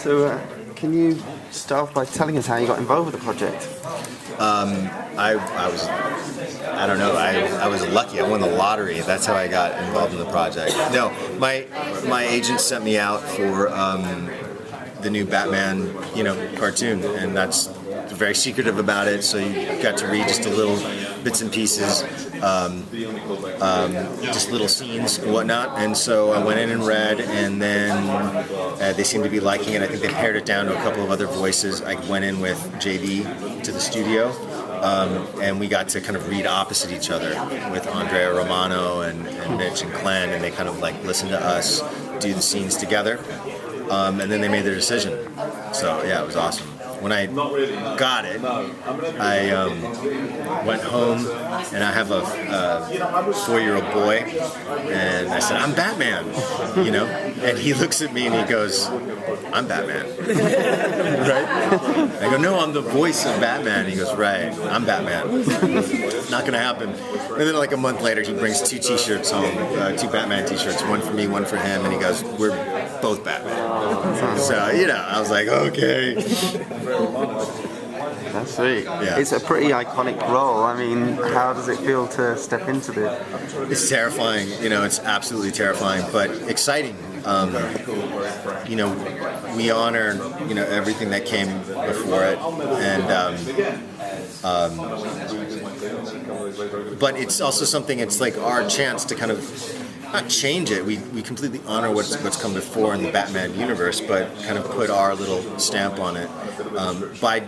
So, can you start off by telling us how you got involved with the project? I was lucky. I won the lottery. That's how I got involved in the project. No, my agent sent me out for the new Batman, cartoon, and that's very secretive about it. So you got to read just a little bits and pieces, just little scenes and whatnot. And so I went in and read, and then they seemed to be liking it. I think they pared it down to a couple of other voices. I went in with JD to the studio. And we got to kind of read opposite each other with Andrea Romano and Mitch and Glenn, and they kind of like listened to us do the scenes together, and then they made their decision. So yeah, it was awesome. When I got it, I went home, and I have a 4-year-old boy, and I said, "I'm Batman," and he looks at me and he goes, "I'm Batman." Right? I go, "No, I'm the voice of Batman." He goes, "Right, I'm Batman." Not gonna happen. And then like a month later, he brings 2 T-shirts home, 2 Batman T-shirts, one for me, one for him, and he goes, "We're both Batman." So I was like, okay. That's sweet. Yeah. It's a pretty iconic role. I mean, how does it feel to step into this? It's terrifying. It's absolutely terrifying, but exciting. We honor, everything that came before it, and but it's also something. It's like our chance to kind of not change it. We completely honor what's come before in the Batman universe, but kind of put our little stamp on it by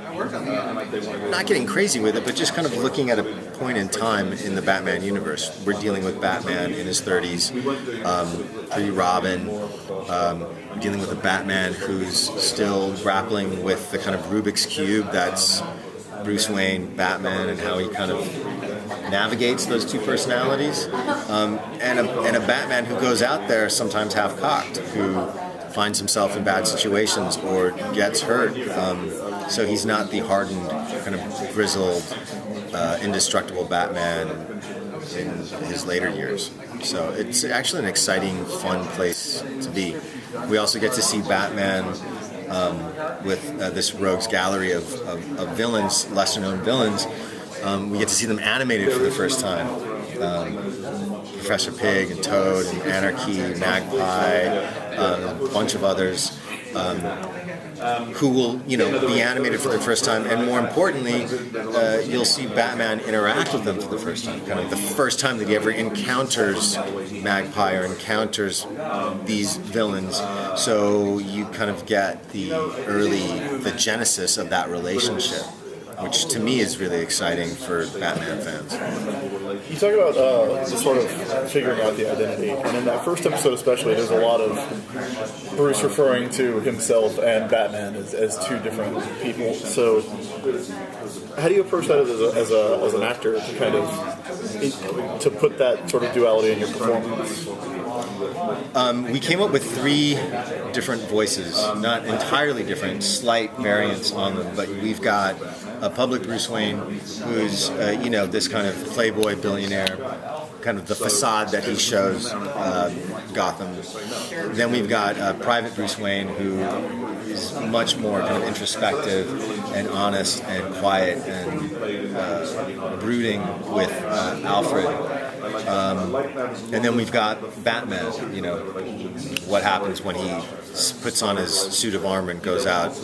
not getting crazy with it, but just kind of looking at a point in time in the Batman universe. We're dealing with Batman in his 30s, pre-Robin. We're dealing with a Batman who's still grappling with the kind of Rubik's Cube that's Bruce Wayne, Batman, and how he kind of navigates those 2 personalities, and a Batman who goes out there sometimes half-cocked, who finds himself in bad situations or gets hurt. So he's not the hardened, kind of grizzled, indestructible Batman in his later years. So it's actually an exciting, fun place to be. We also get to see Batman with this rogues gallery of villains, lesser-known villains. We get to see them animated for the first time. Professor Pig and Toad and Anarchy, Magpie, a bunch of others who will, be animated for the first time. And more importantly, you'll see Batman interact with them for the first time. Kind of the first time that he ever encounters Magpie or encounters these villains. So you kind of get the genesis of that relationship, which to me is really exciting for Batman fans. You talk about sort of figuring out the identity, and in that first episode especially, there's a lot of Bruce referring to himself and Batman as 2 different people. So how do you approach that as an actor to kind of to put that sort of duality in your performance? We came up with 3 different voices, not entirely different, slight variants on them, but we've got a public Bruce Wayne who's, this kind of playboy billionaire, kind of the facade that he shows Gotham. Then we've got private Bruce Wayne who is much more kind of introspective and honest and quiet and brooding with Alfred. And then we've got Batman, what happens when he puts on his suit of armor and goes out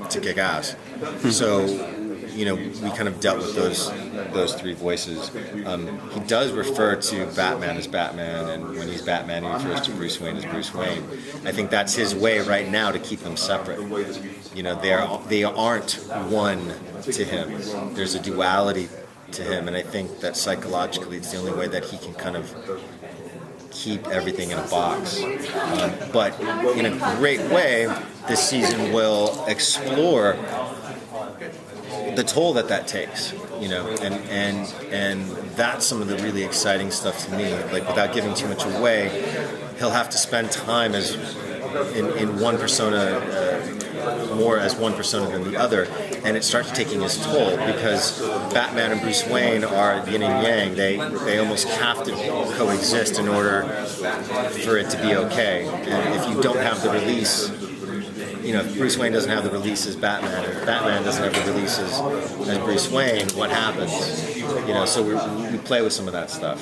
to kick ass. So, we kind of dealt with those 3 voices. He does refer to Batman as Batman, and when he's Batman, he refers to Bruce Wayne as Bruce Wayne. I think that's his way right now to keep them separate. They aren't one to him. There's a duality to him, and I think that psychologically it's the only way that he can kind of keep everything in a box. But in a great way, this season will explore the toll that takes, and that's some of the really exciting stuff to me. Like, without giving too much away, he'll have to spend time as in one persona, more as one persona than the other, and it starts taking his toll because Batman and Bruce Wayne are yin and yang. They almost have to coexist in order for it to be okay. And if you don't have the release if Bruce Wayne doesn't have the release as Batman, or Batman doesn't have the release as Bruce Wayne, what happens? So we play with some of that stuff.